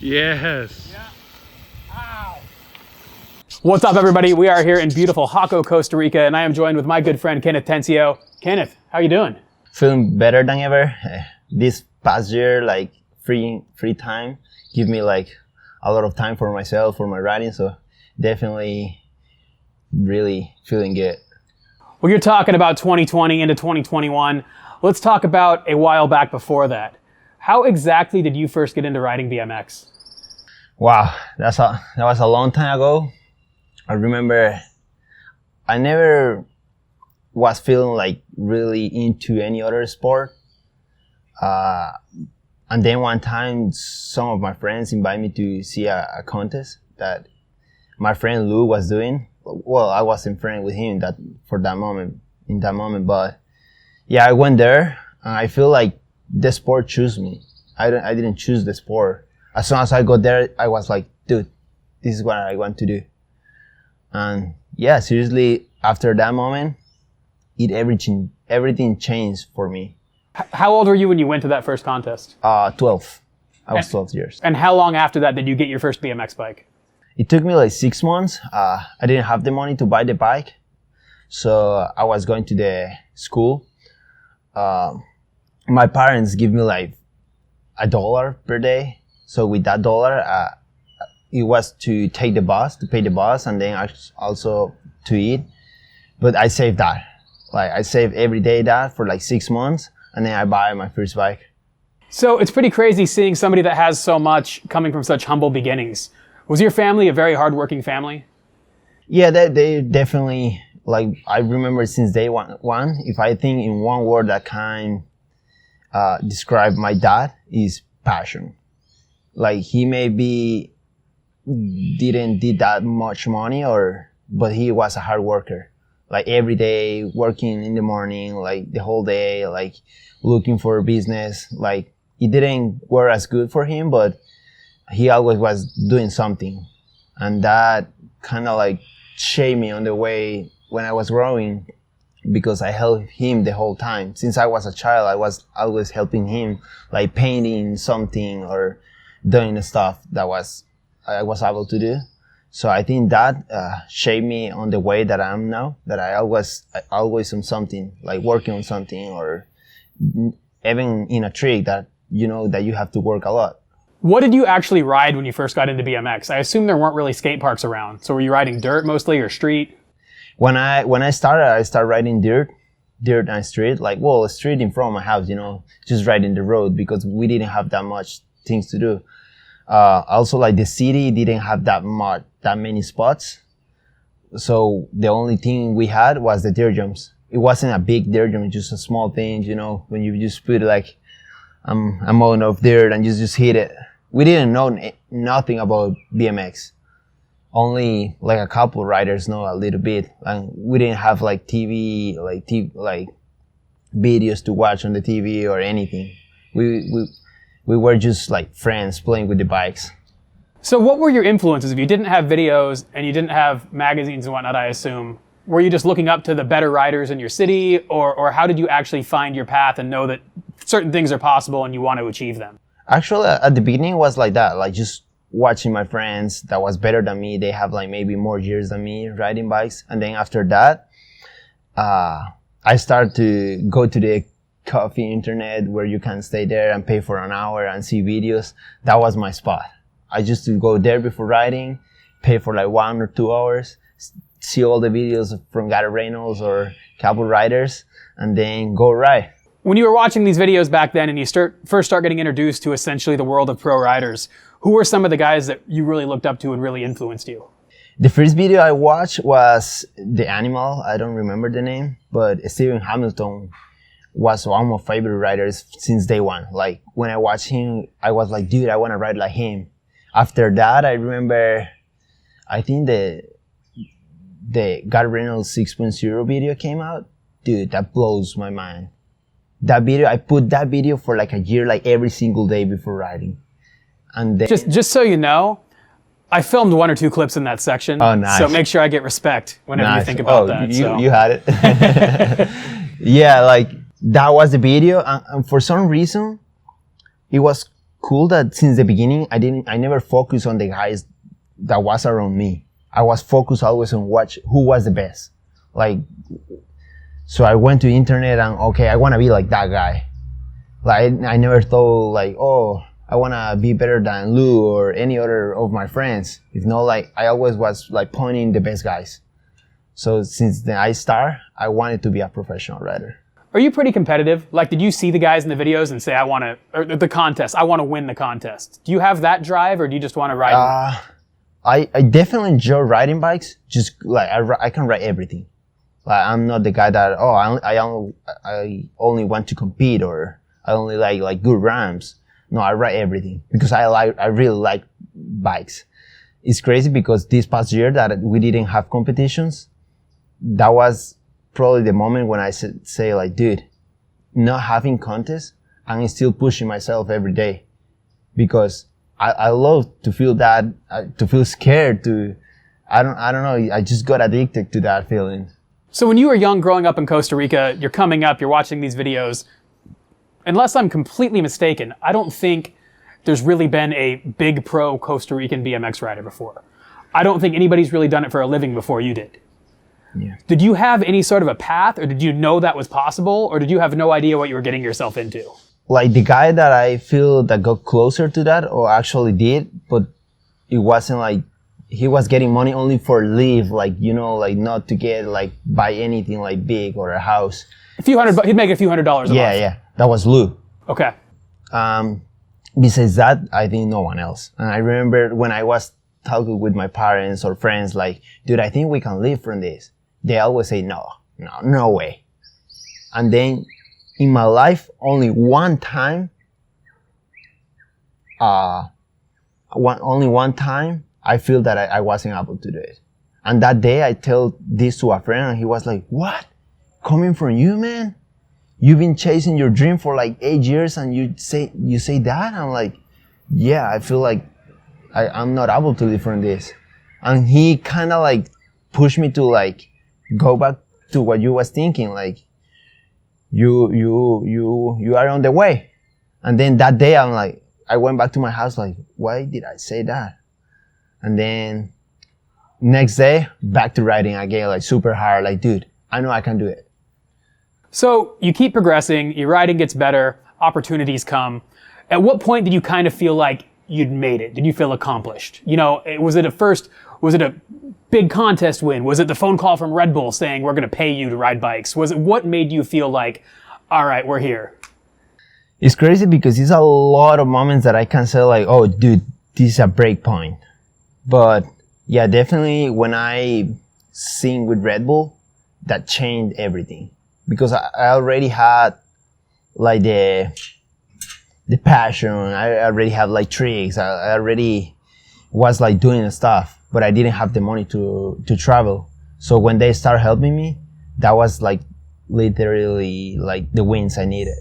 Yes. Yeah. Ow. What's up, everybody? We are here in beautiful Jaco, Costa Rica, and I am joined with my good friend Kenneth Tencio. Kenneth, how you doing? Feeling better than ever. This past year, like free time, give me like a lot of time for myself, for my writing. So definitely, really feeling good. Well, you're talking about 2020 into 2021. Let's talk about a while back before that. How exactly did you first get into riding BMX? Wow, that was a long time ago. I remember I never was feeling like really into any other sport. And then one time, some of my friends invited me to see a contest that my friend Lou was doing. Well, I wasn't friends with him in that moment, but yeah, I went there. And I feel like the sport chose me. I didn't choose the sport. As soon as I got there, I was like, dude, this is what I want to do. And yeah, seriously, after that moment, everything changed for me. How old were you when you went to that first contest? 12. I was 12 years. And how long after that did you get your first BMX bike? It took me like 6 months. I didn't have the money to buy the bike. So I was going to the school. My parents give me like $1 per day. So with that dollar, it was to take the bus, to pay the bus, and then also to eat. But I saved that. Like I saved every day that for like 6 months, and then I buy my first bike. So it's pretty crazy seeing somebody that has so much coming from such humble beginnings. Was your family a very hardworking family? Yeah, they definitely, like, I remember since day one, if I think in one word that can describe my dad, is passion. Like, he maybe did that much money, but he was a hard worker. Like, every day, working in the morning, like, the whole day, like, looking for business. Like, it didn't work as good for him, but he always was doing something. And that kind of, like, shaped me on the way when I was growing, because I helped him the whole time. Since I was a child, I was always helping him, like, painting something or doing the stuff that I was able to do. So I think that shaped me on the way that I am now, that I always on something, like working on something, or even in a trick that you know that you have to work a lot. What did you actually ride when you first got into BMX? I assume there weren't really skate parks around. So were you riding dirt mostly, or street? When I started riding dirt and street, like, well, street in front of my house, you know, just riding the road, because we didn't have that much things to do. Also, like, the city didn't have that many spots. So the only thing we had was the dirt jumps. It wasn't a big dirt jump, just a small thing, you know, when you just put like amount of dirt and you just hit it. We didn't know nothing about BMX. Only like a couple riders know a little bit. And we didn't have like TV, like videos to watch on the TV or anything. We were just like friends playing with the bikes. So what were your influences? If you didn't have videos and you didn't have magazines and whatnot, I assume, were you just looking up to the better riders in your city, or how did you actually find your path and know that certain things are possible and you want to achieve them? Actually, at the beginning it was like that, like just watching my friends that was better than me. They have like maybe more years than me riding bikes. And then after that, I started to go to the coffee internet where you can stay there and pay for an hour and see videos. That was my spot. I used to go there before riding, pay for like 1 or 2 hours, see all the videos from Gary Reynolds or couple riders, and then go ride. When you were watching these videos back then and you first start getting introduced to essentially the world of pro riders, who were some of the guys that you really looked up to and really influenced you? The first video I watched was The Animal. I don't remember the name, but Stephen Hamilton was one of my favorite riders since day one. Like, when I watched him, I was like, dude, I want to ride like him. After that, I remember, I think the Gary Reynolds 6.0 video came out. Dude, that blows my mind. That video, I put that video for like a year, like every single day before riding. And then, just so you know, I filmed 1 or 2 clips in that section. Oh, nice. So make sure I get respect whenever you think about that. You had it. Yeah, like, that was the video. And for some reason, it was cool that since the beginning, I never focused on the guys that was around me. I was focused always on who was the best. Like, so I went to internet and okay, I want to be like that guy. Like, I never thought like, oh, I want to be better than Lou or any other of my friends. If not, like, I always was like pointing the best guys. So since I started, I wanted to be a professional rider. Are you pretty competitive? Like, did you see the guys in the videos and say, I want to, or the contest, I want to win the contest? Do you have that drive, or do you just want to ride? I definitely enjoy riding bikes. Just like, I can ride everything. Like, I'm not the guy that, I only want to compete, or I only like good ramps. No, I ride everything because I really like bikes. It's crazy because this past year that we didn't have competitions, that was probably the moment when I say like, dude, not having contests, I'm still pushing myself every day because I love to feel that, to feel scared, I don't know, I just got addicted to that feeling. So when you were young growing up in Costa Rica, you're coming up, you're watching these videos, unless I'm completely mistaken, I don't think there's really been a big pro Costa Rican BMX rider before. I don't think anybody's really done it for a living before you did. Yeah. Did you have any sort of a path, or did you know that was possible, or did you have no idea what you were getting yourself into? Like the guy that I feel that got closer to that, or actually did, but it wasn't like he was getting money only for live, like, you know, like not to get like buy anything like big or a house. He'd make a few $100s a month. Yeah. That was Lou. Okay. Besides that, I think no one else. And I remember when I was talking with my parents or friends, like, dude, I think we can live from this. They always say, no way. And then in my life, only one time, I feel that I wasn't able to do it. And that day I tell this to a friend and he was like, what? Coming from you, man? You've been chasing your dream for like 8 years and you say that? I'm like, yeah, I feel like I'm not able to live from this. And he kind of like pushed me to like go back to what you was thinking, like you are on the way. And then that day I went back to my house like, why did I say that? And then next day back to riding again, like super hard, like, dude, I know I can do it. So you keep progressing, your riding gets better, opportunities come. At what point did you kind of feel like you'd made it? Did you feel accomplished? You know, was it a big contest win? Was it the phone call from Red Bull saying we're going to pay you to ride bikes? What made you feel like, all right, we're here? It's crazy because it's a lot of moments that I can say like, oh, dude, this is a break point. But yeah, definitely when I sing with Red Bull, that changed everything. Because I already had like the passion. I already had like tricks. I already was like doing the stuff, but I didn't have the money to travel. So when they started helping me, that was like literally like the wins I needed.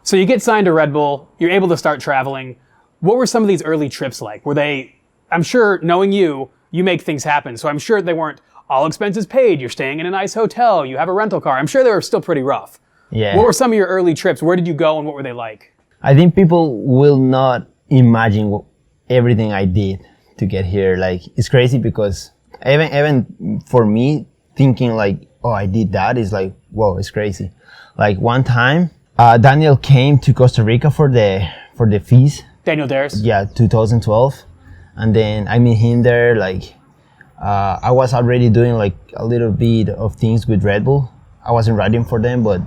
So you get signed to Red Bull, you're able to start traveling. What were some of these early trips like? Were they, I'm sure knowing you make things happen. So I'm sure they weren't all expenses paid, you're staying in a nice hotel, you have a rental car. I'm sure they were still pretty rough. Yeah. What were some of your early trips? Where did you go and what were they like? I think people will not imagine everything I did to get here. Like, it's crazy because even for me, thinking like, oh, I did that is like, whoa, it's crazy. Like one time, Daniel came to Costa Rica for the feast. Daniel Dares? Yeah, 2012. And then I met him there, like, I was already doing like a little bit of things with Red Bull. I wasn't riding for them, but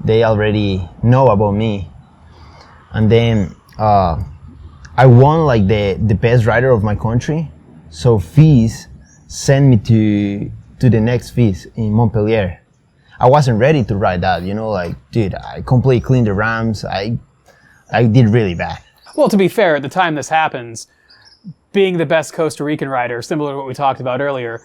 they already know about me. And then I won like the best rider of my country. So FIS sent me to the next FIS in Montpellier. I wasn't ready to ride that, you know, like, dude, I completely cleaned the ramps. I did really bad. Well, to be fair, at the time this happens, being the best Costa Rican rider, similar to what we talked about earlier,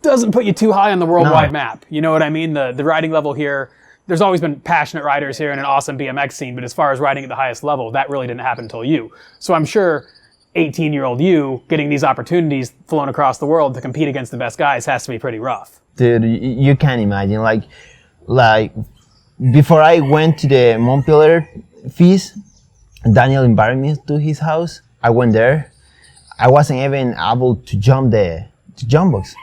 doesn't put you too high on the worldwide map. You know what I mean? The riding level here, there's always been passionate riders here and an awesome BMX scene, but as far as riding at the highest level, that really didn't happen until you. So I'm sure 18-year-old you getting these opportunities flown across the world to compete against the best guys has to be pretty rough. Dude, you can't imagine. Like before I went to the Montpellier FIS, Daniel invited me to his house. I went there. I wasn't even able to jump the jump box.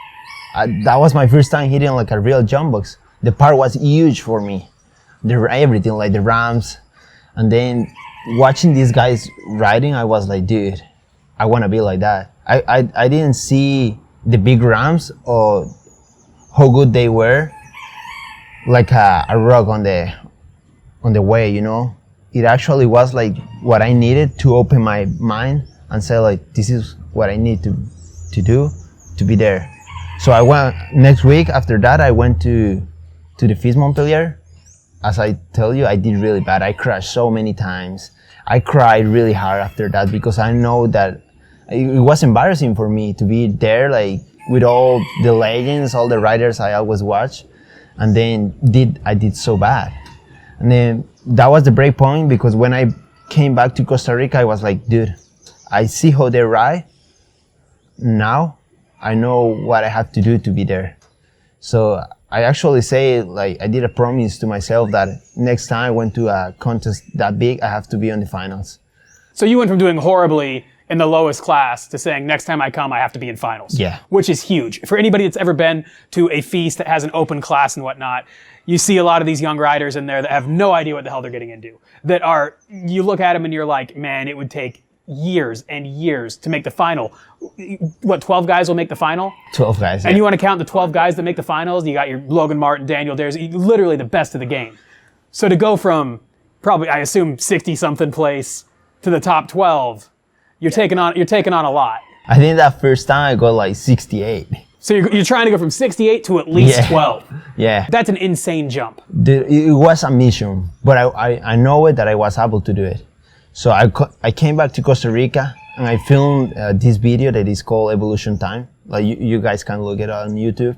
That was my first time hitting like a real jump box. The part was huge for me. Everything, like the ramps. And then watching these guys riding, I was like, dude, I want to be like that. I didn't see the big ramps or how good they were, like a rock on the way, you know. It actually was like what I needed to open my mind and say like, this is what I need to do to be there. So I went next week. After that, I went to the FIS Montpellier. As I tell you, I did really bad. I crashed so many times. I cried really hard after that because I know that it was embarrassing for me to be there, like with all the legends, all the riders I always watch, and then I did so bad. And then that was the break point, because when I came back to Costa Rica, I was like, dude, I see how they ride. Now I know what I have to do to be there. So I actually say, like, I did a promise to myself that next time I went to a contest that big, I have to be on the finals. So you went from doing horribly in the lowest class to saying, next time I come, I have to be in finals. Yeah. Which is huge. For anybody that's ever been to a feast that has an open class and whatnot, you see a lot of these young riders in there that have no idea what the hell they're getting into. That are, you look at them and you're like, man, it would take years and years to make the final. What, 12 guys will make the final? 12 guys. And you want to count the 12 guys that make the finals? You got your Logan Martin, Daniel Dares, literally the best of the game. So to go from probably, I assume, 60-something place to the top 12, you're taking on a lot. I think that first time I got like 68. So you're trying to go from 68 to at least 12. Yeah. That's an insane jump. It was a mission, but I know it that I was able to do it. So I came back to Costa Rica and I filmed this video that is called Evolution Time. Like you guys can look it on YouTube.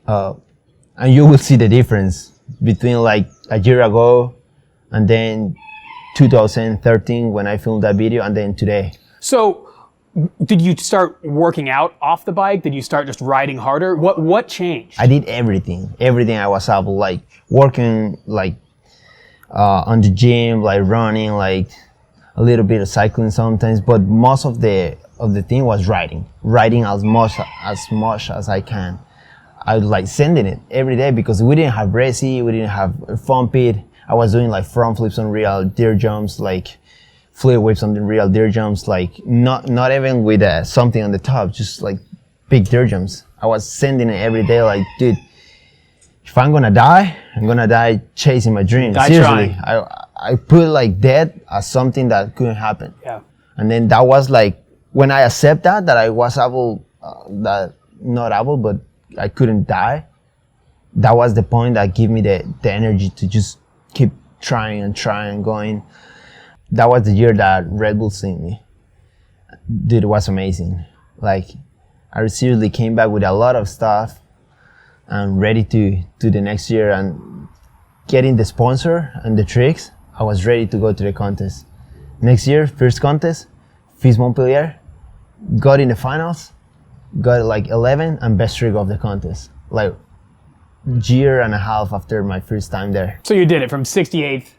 And you will see the difference between like a year ago and then 2013 when I filmed that video and then today. So did you start working out off the bike? Did you start just riding harder? What changed? I did everything I was able, like working like on the gym, like running, like a little bit of cycling sometimes, but most of the thing was riding as much as I can. I was like sending it every day because we didn't have Resi, we didn't have a foam pit. I was doing like front flips on real dirt jumps, like flip whips on the real dirt jumps, like not even with something on the top, just like big dirt jumps. I was sending it every day, like, dude, if I'm gonna die, I'm gonna die chasing my dreams. Seriously, I put like death as something that couldn't happen. Yeah. And then that was like when I accept that I was able, but I couldn't die. That was the point that gave me the energy to just keep trying and going. That was the year that Red Bull sent me. Dude, it was amazing. Like, I seriously came back with a lot of stuff and ready to the next year, and getting the sponsor and the tricks, I was ready to go to the contest. Next year, first contest, FIS Montpellier, got in the finals, got like 11 and best trick of the contest. Like, year and a half after my first time there. So you did it from 68th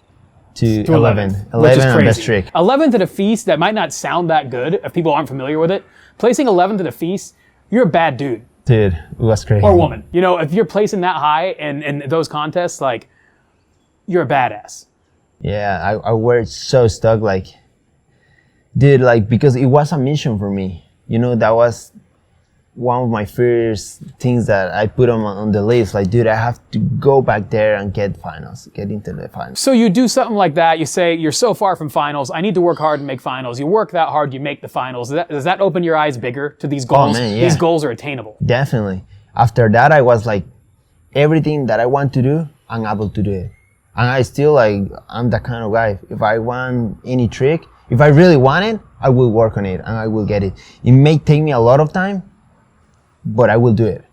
to 11. 11 and best trick. 11th at a feast, that might not sound that good if people aren't familiar with it. Placing 11th at a feast, you're a bad dude. Dude, it was crazy. Or woman. You know, if you're placing that high in those contests, like, you're a badass. Yeah, I were so stuck, like, dude, like, because it was a mission for me. You know, that was one of my first things that I put on the list. Like, dude, I have to go back there and get into the finals. So you do something like that, you say, you're so far from finals, I need to work hard and make finals. You work that hard, you make the finals. Does that open your eyes bigger to these goals? Oh, man, yeah. These goals are attainable. Definitely. After that, I was like, everything that I want to do, I'm able to do it. And I still, like, I'm that kind of guy. If I want any trick, if I really want it, I will work on it and I will get it. It may take me a lot of time, but I will do it.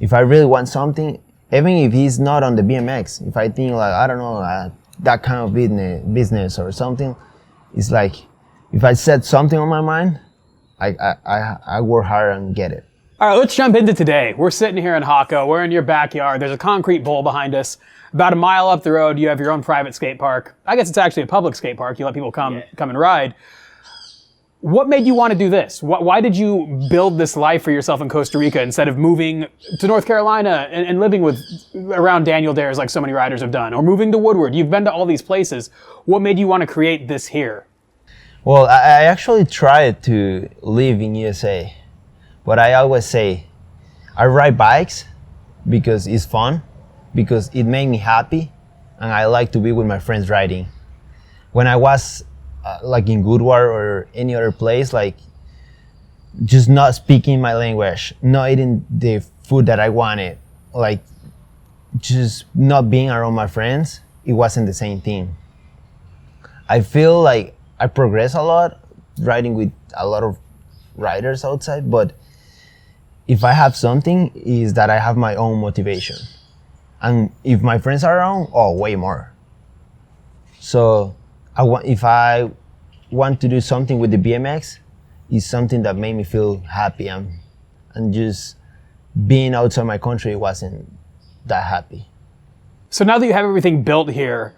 If I really want something, even if it's not on the BMX, if I think like, I don't know, that kind of business or something, it's like, if I set something on my mind, I work hard and get it. All right, let's jump into today. We're sitting here in Hako. We're in your backyard. There's a concrete bowl behind us. About a mile up the road, you have your own private skate park. I guess it's actually a public skate park. You let people come and ride. What made you want to do this? Why did you build this life for yourself in Costa Rica instead of moving to North Carolina and living around Daniel Dares like so many riders have done, or moving to Woodward? You've been to all these places. What made you want to create this here? Well, I actually tried to live in USA, but I always say I ride bikes because it's fun, because it made me happy, and I like to be with my friends riding. When I was like in Woodward or any other place, like just not speaking my language, not eating the food that I wanted, like just not being around my friends, it wasn't the same thing. I feel like I progress a lot riding with a lot of riders outside, but if I have something, is that I have my own motivation. And if my friends are around, oh, way more. So if I want to do something with the BMX, it's something that made me feel happy, and just being outside my country wasn't that happy. So now that you have everything built here,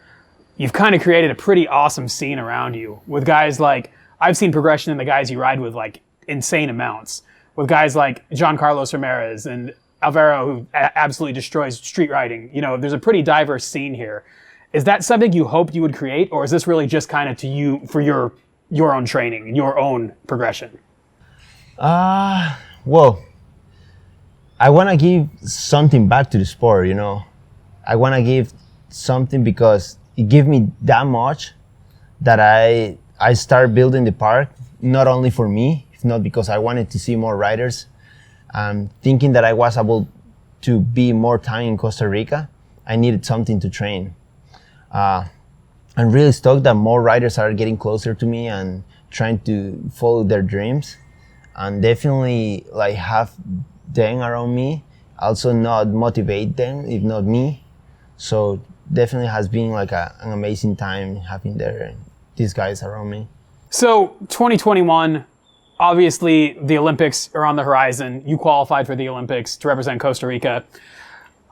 you've kind of created a pretty awesome scene around you with guys like, I've seen progression in the guys you ride with, like insane amounts, with guys like John Carlos Ramirez and Alvaro, who absolutely destroys street riding. You know, there's a pretty diverse scene here. Is that something you hoped you would create, or is this really just kind of to you for your own training, your own progression? Well, I want to give something back to the sport, you know. I want to give something because it gave me that much that I started building the park, not only for me, if not because I wanted to see more riders. Thinking that I was able to be more time in Costa Rica, I needed something to train. I'm really stoked that more riders are getting closer to me and trying to follow their dreams, and definitely like have them around me, also not motivate them, if not me. So definitely has been like an amazing time having these guys around me. So 2021, obviously the Olympics are on the horizon. You qualified for the Olympics to represent Costa Rica.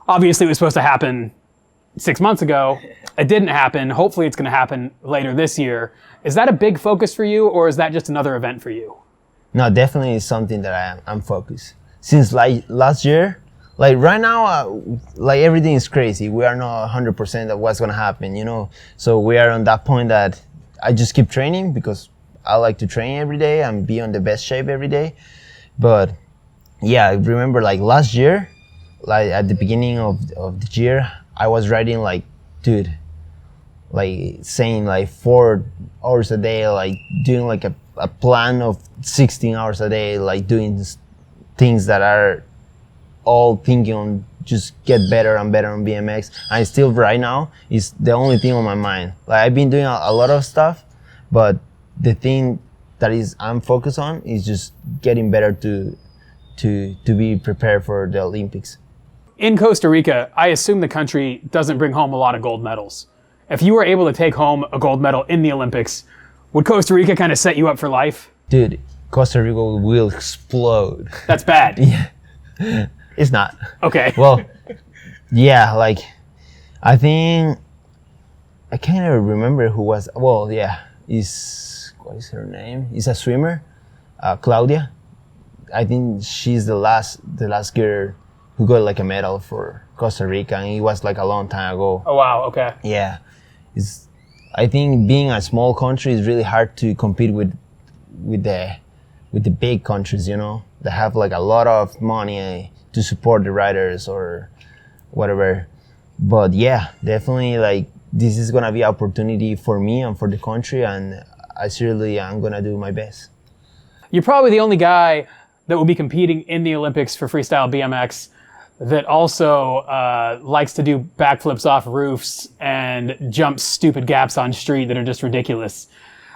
Obviously it was supposed to happen 6 months ago. It didn't happen. Hopefully it's going to happen later this year. Is that a big focus for you, or is that just another event for you? No, definitely it's something that I'm focused. Since like last year, like right now, like everything is crazy. We are not 100% of what's going to happen, you know? So we are on that point that I just keep training because I like to train every day and be on the best shape every day. But yeah, I remember like last year, like at the beginning of the year, I was riding like, dude, like saying like 4 hours a day, like doing like a plan of 16 hours a day, like doing things that are all thinking on just get better and better on BMX. And still right now is the only thing on my mind. Like I've been doing a lot of stuff, but the thing that I'm focused on is just getting better to be prepared for the Olympics. In Costa Rica, I assume the country doesn't bring home a lot of gold medals. If you were able to take home a gold medal in the Olympics, would Costa Rica kind of set you up for life? Dude, Costa Rica will explode. That's bad. Yeah. It's not. Okay. Well, yeah, like, I think, I can't even remember who was, well, yeah, what is her name? It's a swimmer, Claudia. I think she's the last girl who got like a medal for Costa Rica, and it was like a long time ago. Oh, wow, okay. Yeah. I think being a small country is really hard to compete with the big countries, you know, that have like a lot of money to support the riders or whatever. But yeah, definitely like this is gonna be an opportunity for me and for the country, and I seriously am gonna do my best. You're probably the only guy that will be competing in the Olympics for freestyle BMX that also likes to do backflips off roofs and jump stupid gaps on street that are just ridiculous.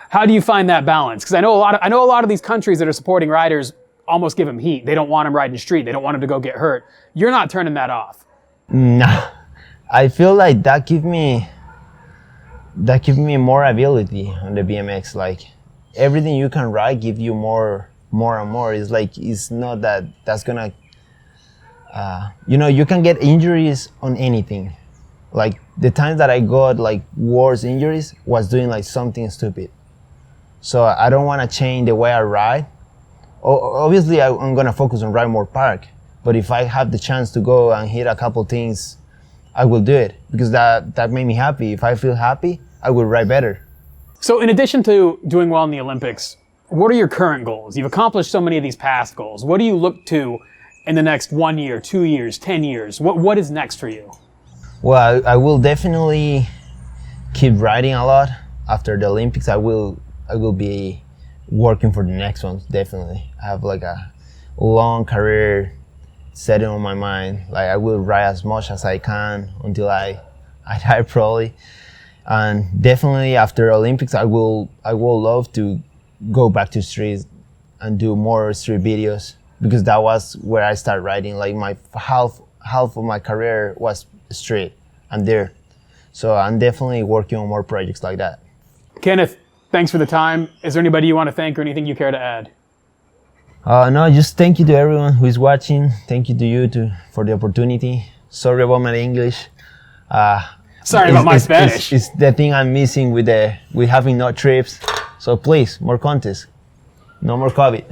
How do you find that balance? Because I know a lot of these countries that are supporting riders almost give them heat. They don't want them riding street. They don't want them to go get hurt. You're not turning that off. No, I feel like that give me more ability on the BMX. Like everything you can ride give you more and more. It's like it's not that's gonna. You know, you can get injuries on anything. Like the times that I got like worse injuries was doing like something stupid. So I don't want to change the way I ride. Obviously, I'm gonna focus on ride more park. But if I have the chance to go and hit a couple things, I will do it because that made me happy. If I feel happy, I will ride better. So in addition to doing well in the Olympics, what are your current goals? You've accomplished so many of these past goals. What do you look to in the next 1 year, 2 years, 10 years? What is next for you? Well, I will definitely keep riding a lot. After the Olympics, I will be working for the next ones, definitely. I have like a long career setting on my mind. Like I will ride as much as I can until I die probably. And definitely after Olympics, I will love to go back to streets and do more street videos because that was where I started riding. Like my half of my career was street and there. So I'm definitely working on more projects like that. Kenneth, thanks for the time. Is there anybody you want to thank or anything you care to add? No, just thank you to everyone who is watching. Thank you to you for the opportunity. Sorry about my English. Sorry about my Spanish. It's the thing I'm missing with having no trips. So please, more contests. No more COVID.